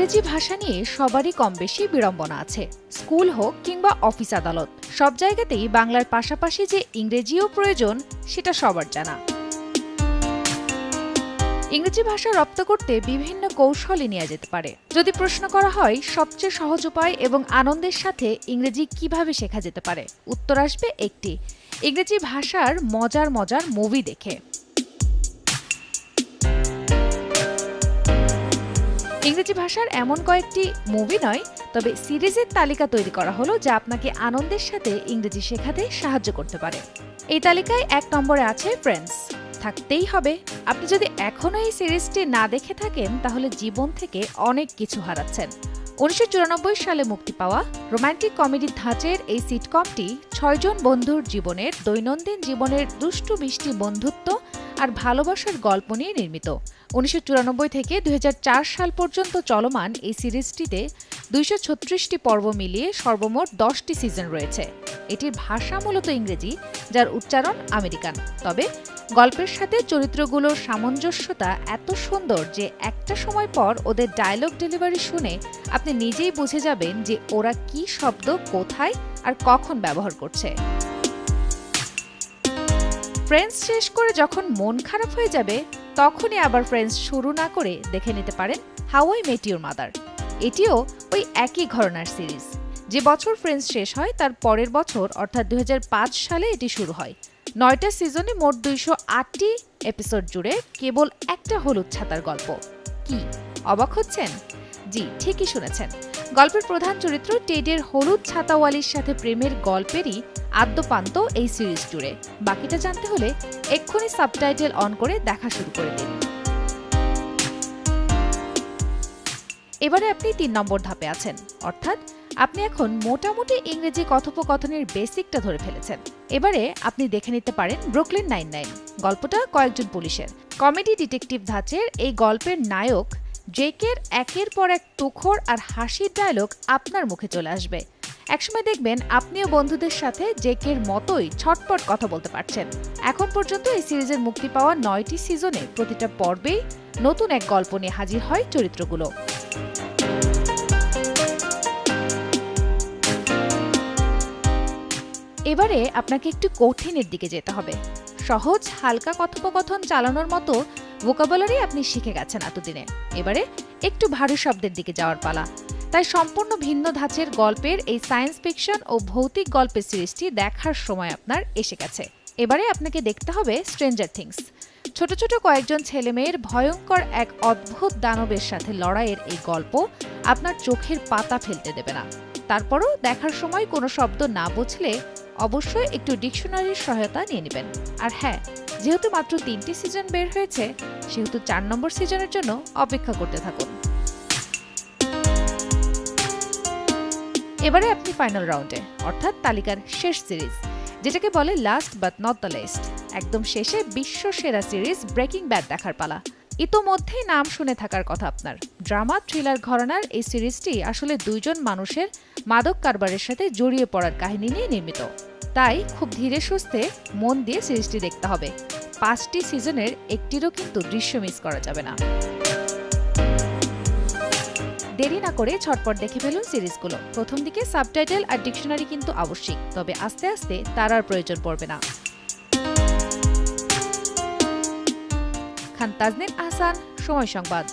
ইংরেজি ভাষা নিয়ে সবারই কম বেশি বিড়ম্বনা আছে। স্কুল হোক কিংবা অফিস আদালত, সব জায়গাতেই বাংলার পাশাপাশি যে ইংরেজিও প্রয়োজন সেটা সবার জানা। ইংরেজি ভাষা রপ্ত করতে বিভিন্ন কৌশলই নেওয়া যেতে পারে। যদি প্রশ্ন করা হয় সবচেয়ে সহজ উপায় এবং আনন্দের সাথে ইংরেজি কিভাবে শেখা যেতে পারে, উত্তর আসবে একটি, ইংরেজি ভাষার মজার মজার মুভি দেখে। ইংরেজি ভাষার এমন কয়েকটি মুভি নয়, তবে সিরিজের তালিকা তৈরি করা হলো যা আপনাকে আনন্দের সাথে ইংরেজি শেখাতে সাহায্য করতে পারে। এই তালিকায় 1 নম্বরে আছে ফ্রেন্ডস। থাকতেই হবে। আপনি যদি এখনো এই সিরিজটি না দেখে থাকেন তাহলে জীবন থেকে অনেক কিছু হারাচ্ছেন। 1994 সালে মুক্তি পাওয়া রোমান্টিক কমেডির ধাঁচের এই সিটকমটি 6 জন বন্ধুর জীবনের দৈনন্দিন জীবনের দুষ্টু মিষ্টি বন্ধুত্ব আর ভালোবাসার গল্প নিয়ে নির্মিত। 1994 থেকে 2004 সাল পর্যন্ত চলমান এই সিরিজটিতে 236টি পর্ব মিলিয়ে সর্বমোট 10টি সিজন রয়েছে। এটির ভাষা মূলত ইংরেজি, যার উচ্চারণ আমেরিকান। তবে গল্পের সাথে চরিত্রগুলোর সামঞ্জস্যতা এত সুন্দর যে একটা সময় পর ওদের ডায়লগ ডেলিভারি শুনে আপনি নিজেই বুঝে যাবেন যে ওরা কি শব্দ কোথায় আর কখন ব্যবহার করছে। ফ্রেন্ডস শেষ করে যখন মন খারাপ হয়ে যাবে তখনই আবার ফ্রেন্ডস শুরু না করে দেখে নিতে পারেন how I met your mother. এটিও ওই একই ঘরানার সিরিজ। যে বছর ফ্রেন্ডস শেষ হয় তার পরের বছর অর্থাৎ 2005 সালে এটি শুরু হয়। 9টা সিজনে মোট 208টি এপিসোড জুড়ে কেবল একটা হলুদ ছাতার গল্প। কি অবাক হচ্ছেন? জি, ঠিকই শুনেছেন। গল্পের প্রধান চরিত্র টেডের হলুদ ছাতাওয়ালির সাথে প্রেমের গল্পেরই আদ্যপান্ত এই সিরিজ জুড়ে। বাকিটা জানতে হলে এক্ষুনি সাবটাইটেল অন করে দেখা শুরু করে দিন। এবারে আপনি 3 নম্বর ধাপে আছেন, অর্থাৎ আপনি এখন মোটামুটি ইংরেজি কথোপকথনের বেসিকটা ধরে ফেলেছেন। এবারে আপনি দেখে নিতে পারেন ব্রুকলিন 99। গল্পটা কয়েকজন পুলিশের কমেডি ডিটেকটিভ ধাঁচের এই গল্পের নায়ক জেকের একের পর এক তুখোড় আর হাসির ডায়লগ আপনার মুখে চলে আসবে। একসময় দেখবেন আপনিও বন্ধুদের সাথে জেকের মতোই ছটপট কথা বলতে পারছেন। এখন পর্যন্ত এই সিরিজের মুক্তি পাওয়া 9টি সিজনে প্রতিটা পর্বেই নতুন এক গল্প নিয়ে হাজির হয় চরিত্রগুলো। এবারে আপনাকে একটু কঠিনের দিকে যেতে হবে। সহজ হালকা কথোপকথন চালানোর মতো ভোকাবুলারি আপনি শিখে গেছেন এতদিনে। এবারে একটু ভারী শব্দের দিকে যাওয়ার পালা। তাই সম্পূর্ণ ভিন্ন ধাঁচের গল্পের এই সায়েন্স ফিকশন ও ভৌতিক গল্পের সিরিজটি দেখার সময় আপনার এসে গেছে। এবারে আপনাকে দেখতে হবে স্ট্রেঞ্জার থিংস। ছোট ছোট কয়েকজন ছেলেমেয়ের ভয়ঙ্কর এক অদ্ভুত দানবের সাথে লড়াইয়ের এই গল্প আপনার চোখের পাতা ফেলতে দেবে না। তারপরও দেখার সময় কোনো শব্দ না বুঝলে অবশ্যই একটু ডিকশনারির সহায়তা নিয়ে নেবেন। আর হ্যাঁ, যেহেতু মাত্র 3টি সিজন বের হয়েছে সেহেতু 4 নম্বর সিজনের জন্য অপেক্ষা করতে থাকুন। এবারে আপনি ফাইনাল রাউন্ডে, অর্থাৎ তালিকার শেষ সিরিজ, যেটাকে বলে last but not the least. একদম শেষে বিশ্ব সেরা সিরিজ ব্রেকিং ব্যাড দেখার পালা। ইতোমধ্যেই নাম শুনে থাকার কথা আপনার। ড্রামা থ্রিলার ঘরানার এই সিরিজটি আসলে 2 জন মানুষের মাদক কারবারের সাথে জড়িয়ে পড়ার কাহিনী নিয়ে নির্মিত। তাই খুব ধীরে সুস্থে মন দিয়ে সিরিজটি দেখতে হবে। 5টি সিজনের একটিরও কিন্তু দৃশ্য মিস করা যাবে না। দেরি না করে ঝটপট দেখে ফেলুন সিরিজগুলো। প্রথম দিকে সাবটাইটেল আর ডিকশনারি কিন্তু আবশ্যিক, তবে আস্তে আস্তে তার আর প্রয়োজন পড়বে না। খান তাজনীন আহসান, সময় সংবাদ।